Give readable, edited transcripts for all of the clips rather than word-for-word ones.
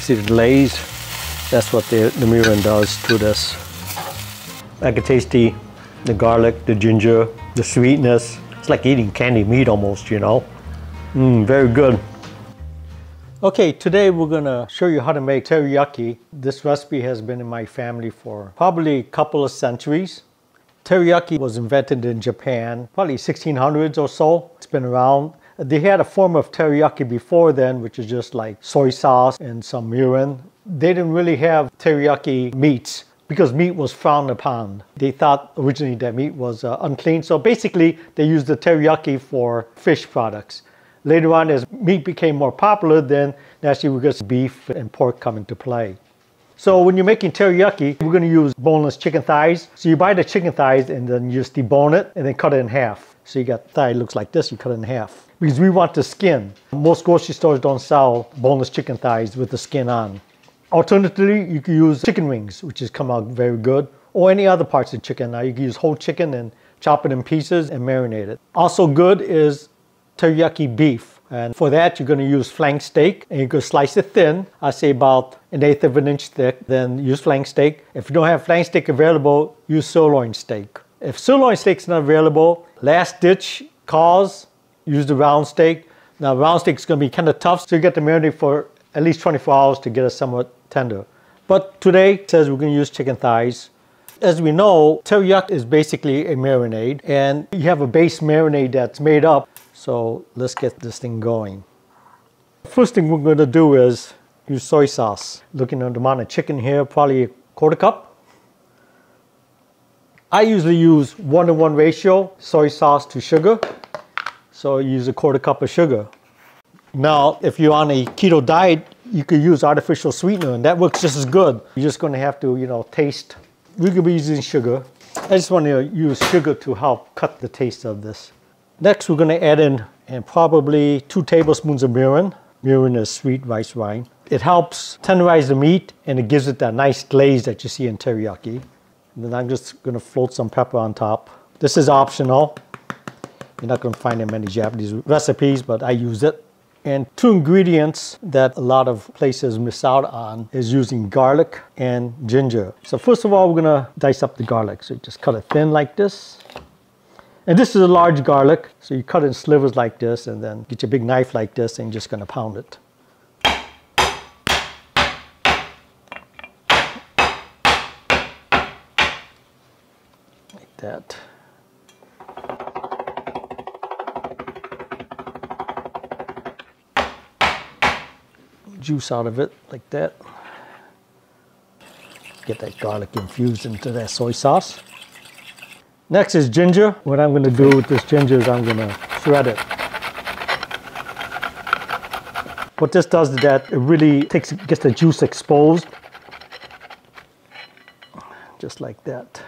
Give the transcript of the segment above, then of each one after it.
See the glaze? That's what the mirin does to this. I can taste the garlic, the ginger, the sweetness. It's like eating candy meat almost, you know. Very good. Okay, today we're gonna show you how to make teriyaki. This recipe has been in my family for probably a couple of centuries. Teriyaki was invented in Japan, probably 1600s or so. It's been around. They had a form of teriyaki before then, which is just like soy sauce and some mirin. They didn't really have teriyaki meats because meat was frowned upon. They thought originally that meat was unclean. So basically, they used the teriyaki for fish products. Later on, as meat became more popular, then naturally we got beef and pork come into play. So when you're making teriyaki, we're gonna use boneless chicken thighs. So you buy the chicken thighs and then you just debone it and then cut it in half. So you got thigh looks like this, you cut it in half. Because we want the skin. Most grocery stores don't sell boneless chicken thighs with the skin on. Alternatively, you can use chicken wings, which has come out very good, or any other parts of chicken. Now you can use whole chicken and chop it in pieces and marinate it. Also good is teriyaki beef. And for that, you're going to use flank steak, and you can slice it thin. I say about 1/8 of an inch thick, then use flank steak. If you don't have flank steak available, use sirloin steak. If sirloin steak's not available, last ditch cause, use the round steak. Now round steak is going to be kind of tough, so you get to marinate for at least 24 hours to get it somewhat tender. But today it says we're going to use chicken thighs. As we know, teriyaki is basically a marinade, and you have a base marinade that's made up. So let's get this thing going. First thing we're going to do is use soy sauce. Looking at the amount of chicken here, probably a 1/4 cup. I usually use 1-to-1 ratio, soy sauce to sugar. So use a 1/4 cup of sugar. Now, if you're on a keto diet, you could use artificial sweetener, and that works just as good. You're just going to have to, taste. We could be using sugar. I just want to use sugar to help cut the taste of this. Next, we're going to add in probably 2 tablespoons of mirin. Mirin is sweet rice wine. It helps tenderize the meat, and it gives it that nice glaze that you see in teriyaki. And then I'm just going to float some pepper on top. This is optional. You're not going to find it in many Japanese recipes, but I use it. And 2 ingredients that a lot of places miss out on is using garlic and ginger. So first of all, we're going to dice up the garlic. So you just cut it thin like this. And this is a large garlic, so you cut it in slivers like this, and then get your big knife like this, and you're just going to pound it. Like that. Juice out of it, like that. Get that garlic infused into that soy sauce. Next is ginger. What I'm going to do with this ginger is I'm going to shred it. What this does is that it really gets the juice exposed. Just like that.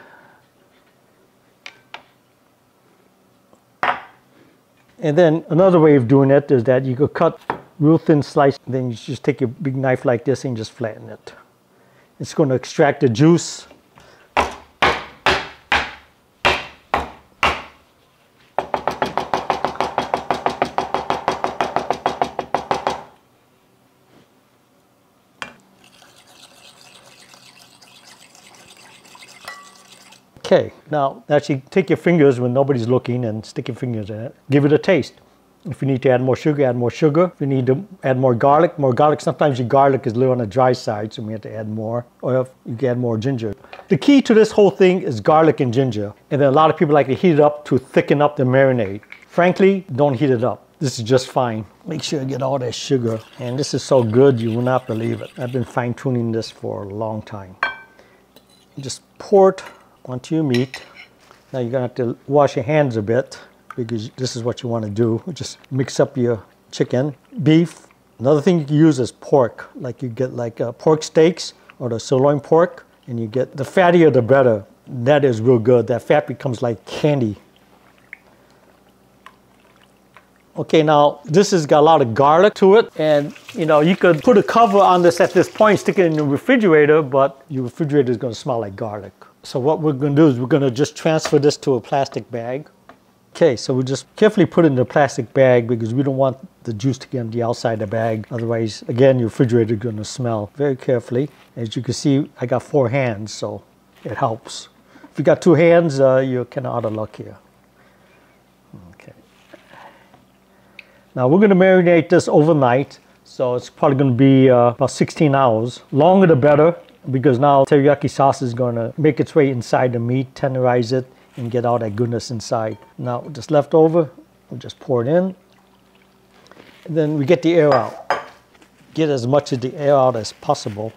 And then another way of doing it is that you could cut real thin slice, then you just take your big knife like this and just flatten it. It's going to extract the juice. Okay, now actually take your fingers when nobody's looking and stick your fingers in it. Give it a taste. If you need to add more sugar, add more sugar. If you need to add more garlic, sometimes your garlic is a little on the dry side, so we have to add more. Or if you can add more ginger. The key to this whole thing is garlic and ginger. And then a lot of people like to heat it up to thicken up the marinade. Frankly, don't heat it up. This is just fine. Make sure you get all that sugar. And this is so good, you will not believe it. I've been fine-tuning this for a long time. You just pour it onto your meat. Now you're gonna have to wash your hands a bit, because this is what you want to do. Just mix up your chicken, beef. Another thing you can use is pork. Like you get pork steaks or the sirloin pork, and you get the fattier the better. That is real good. That fat becomes like candy. Okay, now this has got a lot of garlic to it, and you could put a cover on this at this point, stick it in the refrigerator, but your refrigerator is going to smell like garlic. So what we're going to do is we're going to just transfer this to a plastic bag. Okay, so we just carefully put it in the plastic bag because we don't want the juice to get on the outside of the bag. Otherwise, again, your refrigerator is going to smell. Very carefully. As you can see, I got 4 hands, so it helps. If you got 2 hands, you're kind of out of luck here. Okay. Now we're going to marinate this overnight, so it's probably going to be about 16 hours. Longer the better, because now teriyaki sauce is going to make its way inside the meat, tenderize it, and get all that goodness inside. Now, this leftover, we'll just pour it in. And then we get the air out. Get as much of the air out as possible.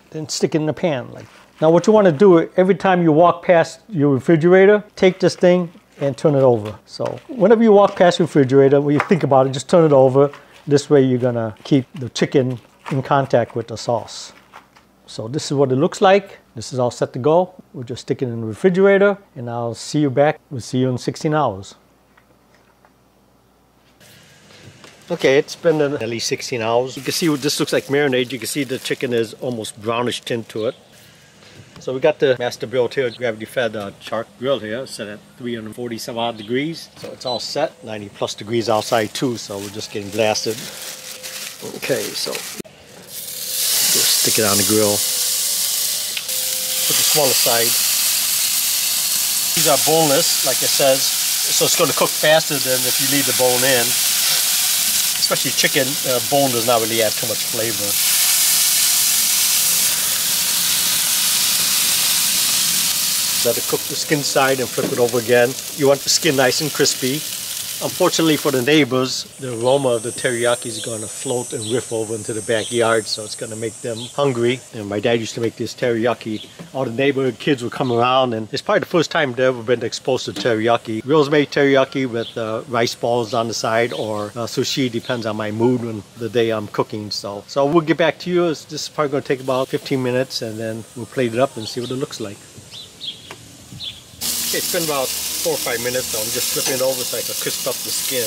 Then stick it in the pan. Now, what you want to do, every time you walk past your refrigerator, take this thing and turn it over. So, whenever you walk past your refrigerator, when you think about it, just turn it over. This way, you're gonna keep the chicken in contact with the sauce. So this is what it looks like. This is all set to go. We'll just stick it in the refrigerator and I'll see you back. We'll see you in 16 hours. Okay, it's been at least 16 hours. You can see what this looks like marinade. You can see the chicken is almost brownish tint to it. So we got the Masterbuilt here, gravity fed charcoal grill here, set at 340 some odd degrees. So it's all set, 90 plus degrees outside too, so we're just getting blasted. Okay, so just stick it on the grill. Put the smaller side. These are boneless, like it says, so it's going to cook faster than if you leave the bone in. Especially chicken, bone does not really add too much flavor. Let it cook the skin side and flip it over again. You want the skin nice and crispy. Unfortunately for the neighbors, the aroma of the teriyaki is going to float and whiff over into the backyard, so it's going to make them hungry. And my dad used to make this teriyaki. All the neighborhood kids would come around, and it's probably the first time they've ever been exposed to teriyaki. We always make teriyaki with rice balls on the side or sushi, depends on my mood when the day I'm cooking. So we'll get back to you. This is probably going to take about 15 minutes, and then we'll plate it up and see what it looks like. Okay, it's been about 4 or 5 minutes, so I'm just flipping it over so I can crisp up the skin.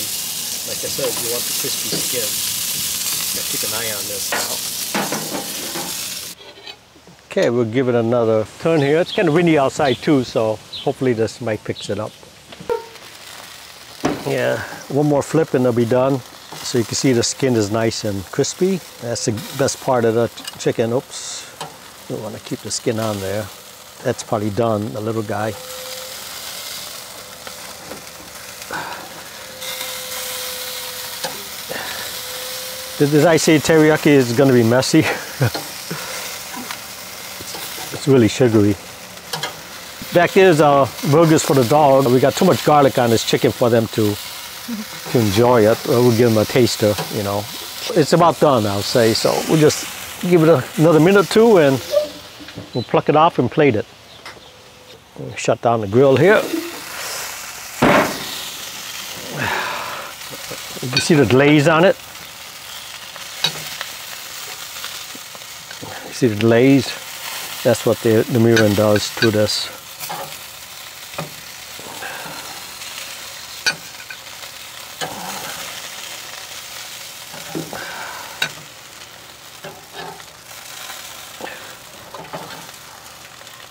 Like I said, you want the crispy skin. Gotta keep an eye on this now. Okay, we'll give it another turn here. It's kind of windy outside too, so hopefully this mic picks it up. Yeah, one more flip and it'll be done. So you can see the skin is nice and crispy. That's the best part of the chicken. Oops, we want to keep the skin on there. That's probably done, the little guy. Did I say teriyaki is going to be messy? It's really sugary. Back here's our burgers for the dog. We got too much garlic on this chicken for them to enjoy it. We'll give them a taster, you know. It's about done, I'll say. So we'll just give it another minute or two and we'll pluck it off and plate it. We'll shut down the grill here. You can see the glaze on it. See the glaze? That's what the mirin does to this.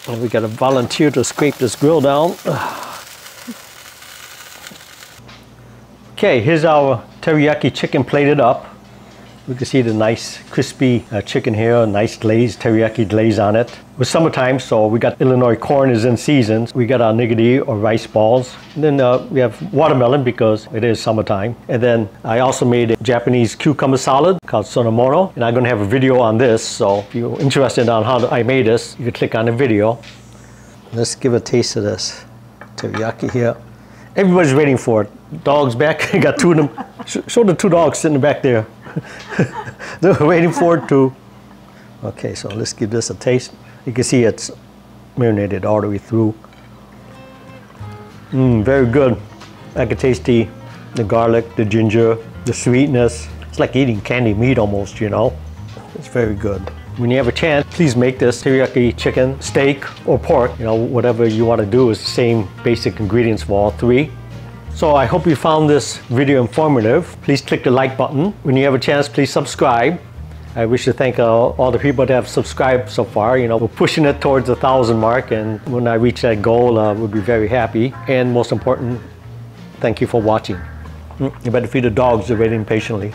And we got a volunteer to scrape this grill down. Okay, here's our teriyaki chicken plated up. We can see the nice crispy chicken here, a nice glaze, teriyaki glaze on it. It was summertime, so we got Illinois corn is in season. We got our nigiri or rice balls. And then we have watermelon because it is summertime. And then I also made a Japanese cucumber salad called sonomono. And I'm gonna have a video on this, so if you're interested on how I made this, you can click on the video. Let's give a taste of this teriyaki here. Everybody's waiting for it. Dogs back, I got 2 of them. Show the 2 dogs sitting back there. They're waiting for it too. Okay, so let's give this a taste. You can see it's marinated all the way through. Very good. I can taste the garlic, the ginger, the sweetness. It's like eating candy meat almost, you know. It's very good. When you have a chance, please make this teriyaki chicken, steak, or pork. You know, whatever you want to do is the same basic ingredients for all 3. So I hope you found this video informative. Please click the like button. When you have a chance, please subscribe. I wish to thank all the people that have subscribed so far. You know, we're pushing it towards the 1,000 mark, and when I reach that goal, we'll be very happy. And most important, thank you for watching. You better feed the dogs, they're waiting patiently.